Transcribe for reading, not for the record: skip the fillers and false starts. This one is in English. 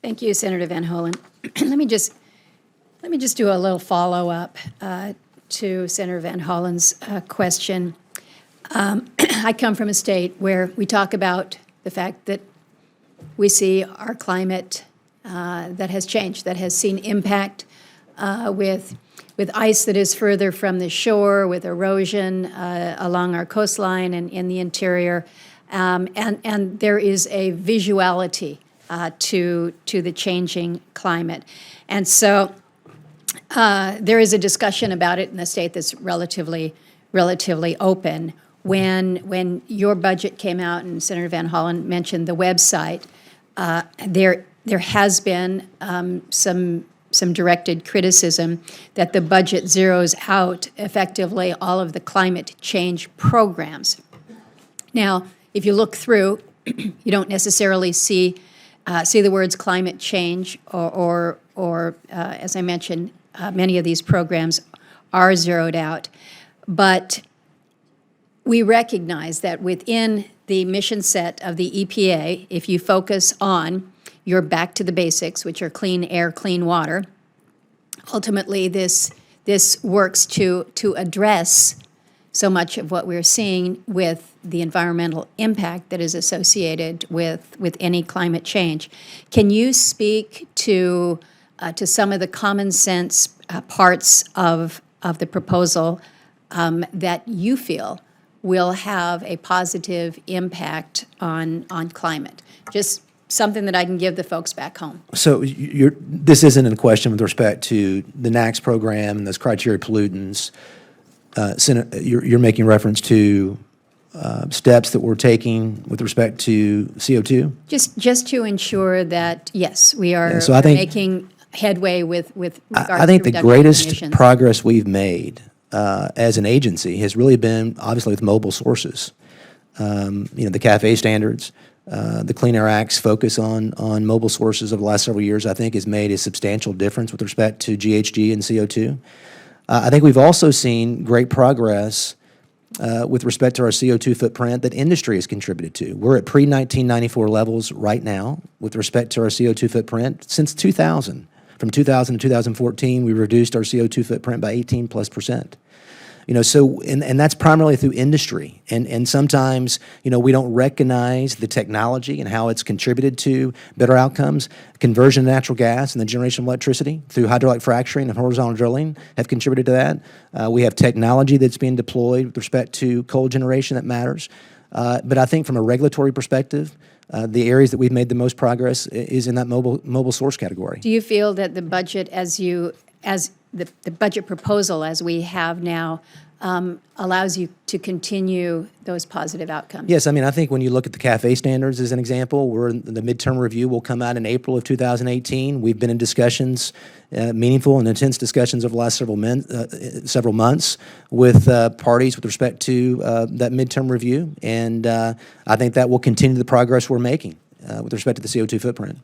Thank you, Senator Van Hollen. Let me just do a little follow-up to Senator Van Hollen's question. I come from a state where we talk about the fact that we see our climate that has changed, that has seen impact with ice that is further from the shore, with erosion along our coastline and in the interior, and there is a visuality to the changing climate. And so there is a discussion about it in the state that's relatively open. When your budget came out, and Senator Van Hollen mentioned the website, there has been some directed criticism that the budget zeroes out effectively all of the climate change programs. Now, if you look through, you don't necessarily see the words climate change or as I mentioned, many of these programs are zeroed out. But we recognize that within the mission set of the EPA, if you focus on your back to the basics, which are clean air, clean water, ultimately this works to address so much of what we're seeing with the environmental impact that is associated with any climate change. Can you speak to some of the common sense parts of the proposal that you feel will have a positive impact on climate? Just something that I can give the folks back home. So this isn't a question with respect to the NAAQS program and those criteria pollutants. You're making reference to steps that we're taking with respect to CO2? Just to ensure that, yes, we are So I think, making headway with regards I think to the reduction of greatest emissions. progress we've made as an agency has really been obviously with mobile sources. The CAFE standards, the Clean Air Act's focus on mobile sources over the last several years, I think, has made a substantial difference with respect to GHG and CO2. I think we've also seen great progress with respect to our CO2 footprint that industry has contributed to. We're at pre-1994 levels right now with respect to our CO2 footprint since 2000. From 2000 to 2014, we reduced our CO2 footprint by 18+%. So and that's primarily through industry, and sometimes we don't recognize the technology and how it's contributed to better outcomes. Conversion of natural gas and the generation of electricity through hydraulic fracturing and horizontal drilling have contributed to that. We have technology that's being deployed with respect to coal generation that matters. But I think from a regulatory perspective, the areas that we've made the most progress is in that mobile source category. Do you feel that the budget the budget proposal as we have now allows you to continue those positive outcomes? Yes, I think when you look at the CAFE standards as an example, the midterm review will come out in April of 2018. We've been in discussions, meaningful and intense discussions over the last several months with parties with respect to that midterm review, and I think that will continue the progress we're making with respect to the CO2 footprint.